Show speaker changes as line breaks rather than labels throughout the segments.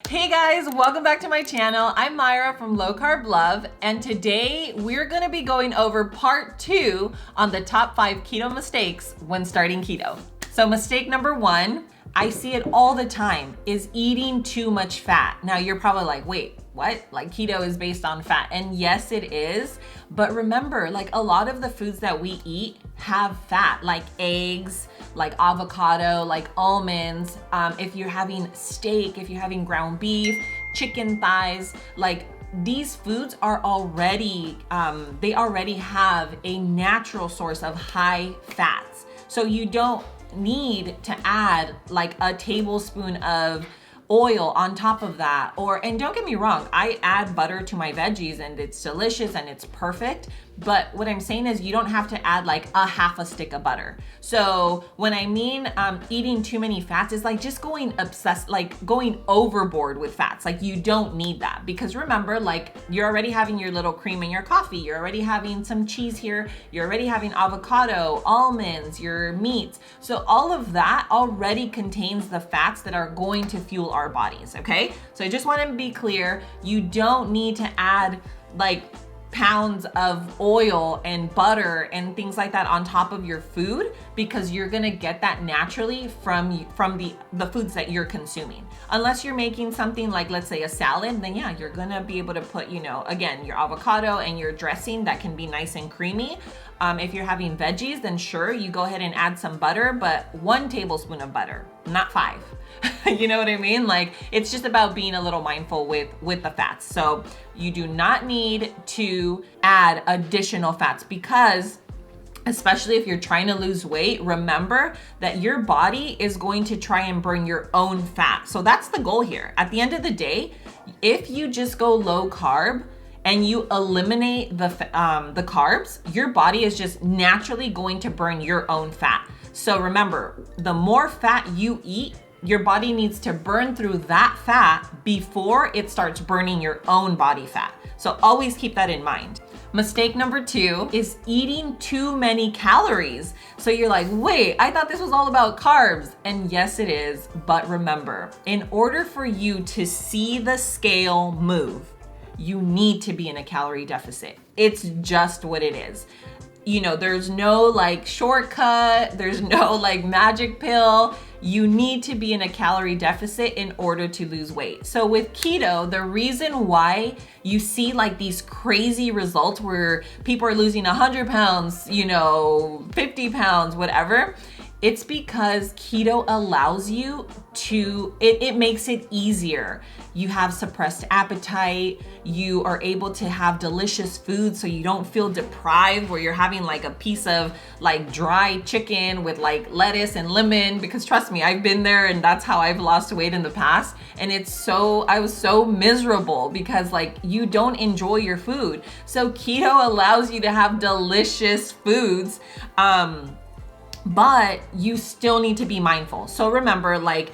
Hey guys, welcome back to my channel. I'm Myra from Low Carb Love, and today we're gonna be going over part 2 on the top 5 keto mistakes when starting keto. So mistake number 1, I see it all the time, is eating too much fat. Now you're probably like, wait, what? Like keto is based on fat. And yes, it is. But remember, like a lot of the foods that we eat have fat, like eggs, like avocado, like almonds. If you're having steak, if you're having ground beef, chicken thighs, like these foods are already, they already have a natural source of high fats. So you don't need to add like a tablespoon of oil on top of that. And don't get me wrong, I add butter to my veggies and it's delicious and it's perfect. But what I'm saying is you don't have to add like a half a stick of butter. So when I mean eating too many fats is like just going obsessed, like going overboard with fats. Like you don't need that, because remember, like you're already having your little cream in your coffee. You're already having some cheese here. You're already having avocado, almonds, your meats. So all of that already contains the fats that are going to fuel our bodies, okay? So I just want to be clear. You don't need to add like pounds of oil and butter and things like that on top of your food, because you're gonna get that naturally from the foods that you're consuming. Unless you're making something like, let's say, a salad, then yeah, you're gonna be able to put, again, your avocado and your dressing that can be nice and creamy. If you're having veggies, then sure, you go ahead and add some butter, but 1 tablespoon of butter, not 5. You know what I mean? Like it's just about being a little mindful with the fats. So you do not need to add additional fats, because especially if you're trying to lose weight, remember that your body is going to try and burn your own fat. So that's the goal here. At the end of the day, if you just go low carb and you eliminate the carbs, your body is just naturally going to burn your own fat. So remember, the more fat you eat, your body needs to burn through that fat before it starts burning your own body fat. So always keep that in mind. Mistake number 2 is eating too many calories. So you're like, wait, I thought this was all about carbs. And yes, it is. But remember, in order for you to see the scale move, you need to be in a calorie deficit. It's just what it is. There's no like shortcut, there's no like magic pill. You need to be in a calorie deficit in order to lose weight. So with keto, the reason why you see like these crazy results where people are losing 100 pounds, 50 pounds, whatever, it's because keto allows you to, it makes it easier. You have suppressed appetite. You are able to have delicious food so you don't feel deprived where you're having like a piece of like dry chicken with like lettuce and lemon, because trust me, I've been there and that's how I've lost weight in the past. And I was so miserable because like you don't enjoy your food. So keto allows you to have delicious foods. But you still need to be mindful. So remember, like,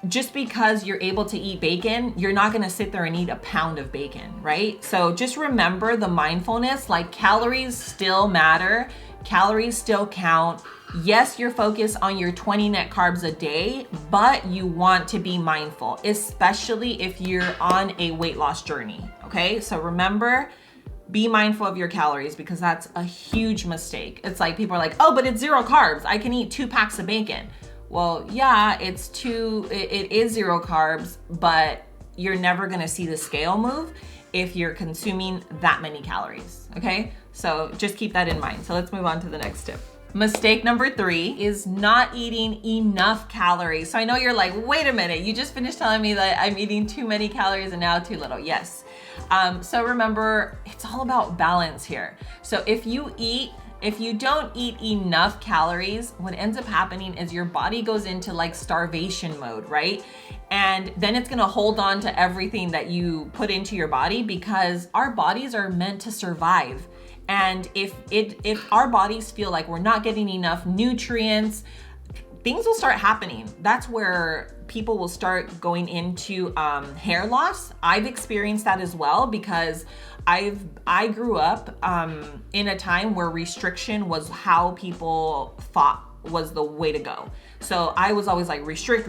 just because you're able to eat bacon, you're not gonna sit there and eat a pound of bacon, right? So just remember the mindfulness, like calories still matter, calories still count. Yes, you're focused on your 20 net carbs a day, but you want to be mindful, especially if you're on a weight loss journey, okay? So remember, be mindful of your calories, because that's a huge mistake. It's like people are like, oh, but it's 0 carbs. I can eat 2 packs of bacon. Well, yeah, it is 0 carbs, but you're never gonna see the scale move if you're consuming that many calories, okay? So just keep that in mind. So let's move on to the next tip. Mistake number 3 is not eating enough calories. So I know you're like, wait a minute, you just finished telling me that I'm eating too many calories and now too little. Yes. So remember, it's all about balance here. So if you don't eat enough calories, what ends up happening is your body goes into like starvation mode, right? And then it's gonna hold on to everything that you put into your body, because our bodies are meant to survive. And if our bodies feel like we're not getting enough nutrients, things will start happening. That's where people will start going into hair loss. I've experienced that as well, because I grew up in a time where restriction was how people thought was the way to go. So I was always like restrict.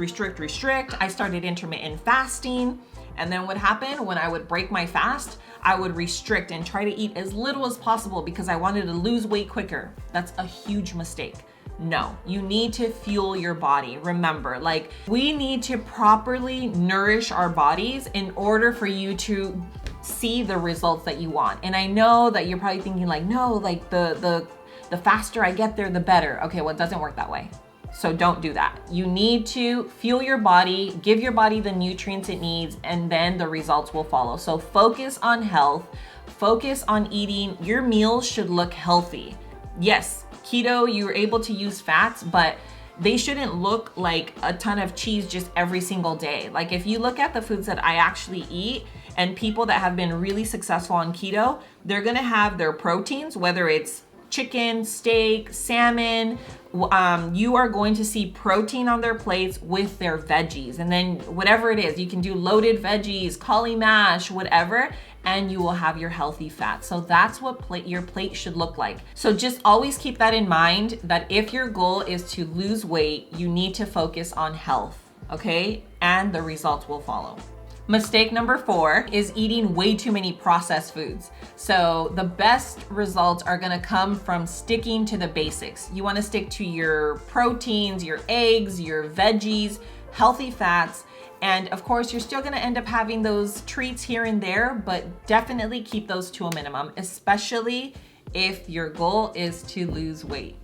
I started intermittent fasting, And then what happened when I would break my fast, I would restrict and try to eat as little as possible because I wanted to lose weight quicker. That's a huge mistake. No, you need to fuel your body. Remember, like, we need to properly nourish our bodies in order for you to see the results that you want. And I know that you're probably thinking like, no, like the faster I get there, the better. Okay, well, it doesn't work that way. So don't do that. You need to fuel your body, give your body the nutrients it needs, and then the results will follow. So focus on health, focus on eating. Your meals should look healthy. Yes, keto, you're able to use fats, but they shouldn't look like a ton of cheese just every single day. Like if you look at the foods that I actually eat, and people that have been really successful on keto, they're gonna have their proteins, whether it's chicken, steak, salmon, you are going to see protein on their plates with their veggies. And then whatever it is, you can do loaded veggies, cauli mash, whatever, and you will have your healthy fat. So that's what your plate should look like. So just always keep that in mind, that if your goal is to lose weight, you need to focus on health, okay? And the results will follow. Mistake number 4 is eating way too many processed foods. So the best results are gonna come from sticking to the basics. You wanna stick to your proteins, your eggs, your veggies, healthy fats, and of course, you're still gonna end up having those treats here and there, but definitely keep those to a minimum, especially if your goal is to lose weight.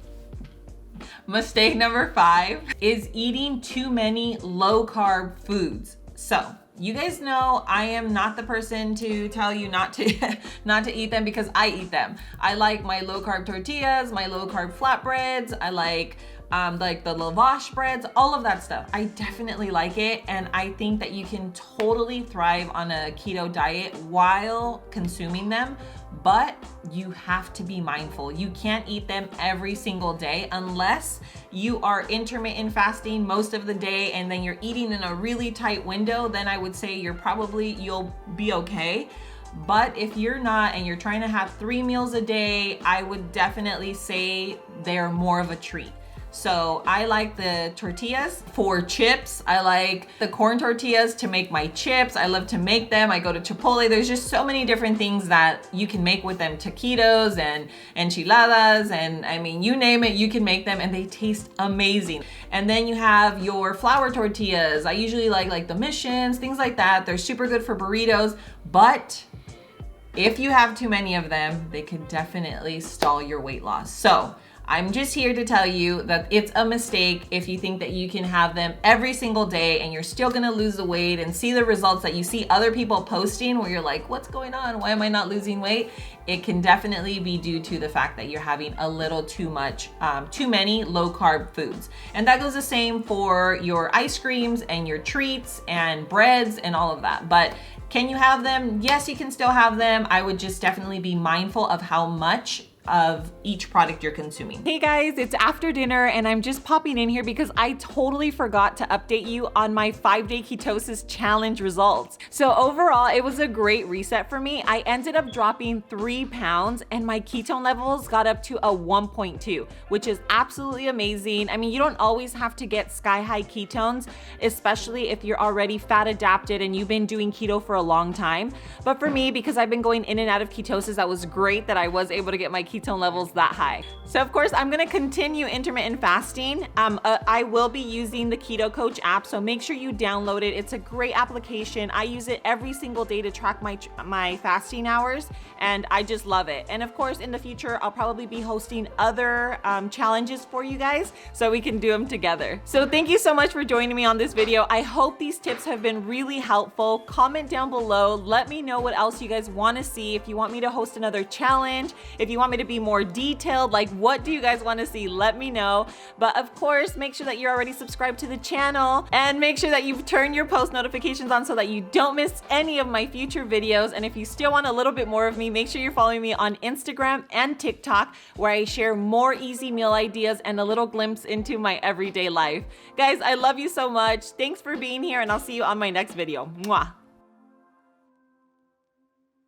Mistake number 5 is eating too many low-carb foods. So, you guys know I am not the person to tell you not to eat them, because I eat them. I like my low-carb tortillas, my low-carb flatbreads. I like the lavash breads, all of that stuff. I definitely like it, and I think that you can totally thrive on a keto diet while consuming them, but you have to be mindful. You can't eat them every single day unless you are intermittent fasting most of the day and then you're eating in a really tight window. Then I would say you'll be okay. But if you're not and you're trying to have 3 meals a day, I would definitely say they're more of a treat. So I like the tortillas for chips. I like the corn tortillas to make my chips. I love to make them. I go to Chipotle. There's just so many different things that you can make with them. Taquitos and enchiladas, and I mean, you name it, you can make them, and they taste amazing. And then you have your flour tortillas. I usually like the Missions, things like that. They're super good for burritos, but if you have too many of them, they could definitely stall your weight loss. So I'm just here to tell you that it's a mistake if you think that you can have them every single day and you're still gonna lose the weight and see the results that you see other people posting where you're like, what's going on? Why am I not losing weight? It can definitely be due to the fact that you're having a little too many low carb foods. And that goes the same for your ice creams and your treats and breads and all of that. But can you have them? Yes, you can still have them. I would just definitely be mindful of how much of each product you're consuming. Hey guys, it's after dinner and I'm just popping in here because I totally forgot to update you on my 5-day ketosis challenge results. So overall, it was a great reset for me. I ended up dropping 3 pounds and my ketone levels got up to a 1.2, which is absolutely amazing. I mean, you don't always have to get sky high ketones, especially if you're already fat adapted and you've been doing keto for a long time. But for me, because I've been going in and out of ketosis, that was great that I was able to get my ketone levels that high. So of course, I'm gonna continue intermittent fasting. I will be using the Keto Coach app, so make sure you download it. It's a great application. I use it every single day to track my fasting hours, and I just love it. And of course, in the future, I'll probably be hosting other challenges for you guys so we can do them together. So thank you so much for joining me on this video. I hope these tips have been really helpful. Comment down below. Let me know what else you guys want to see. If you want me to host another challenge, if you want me to be more detailed, like what do you guys want to see? Let me know. But of course, make sure that you're already subscribed to the channel and make sure that you've turned your post notifications on so that you don't miss any of my future videos. And if you still want a little bit more of me, make sure you're following me on Instagram and TikTok, where I share more easy meal ideas and a little glimpse into my everyday life. Guys, I love you so much. Thanks for being here, and I'll see you on my next video. Mwah.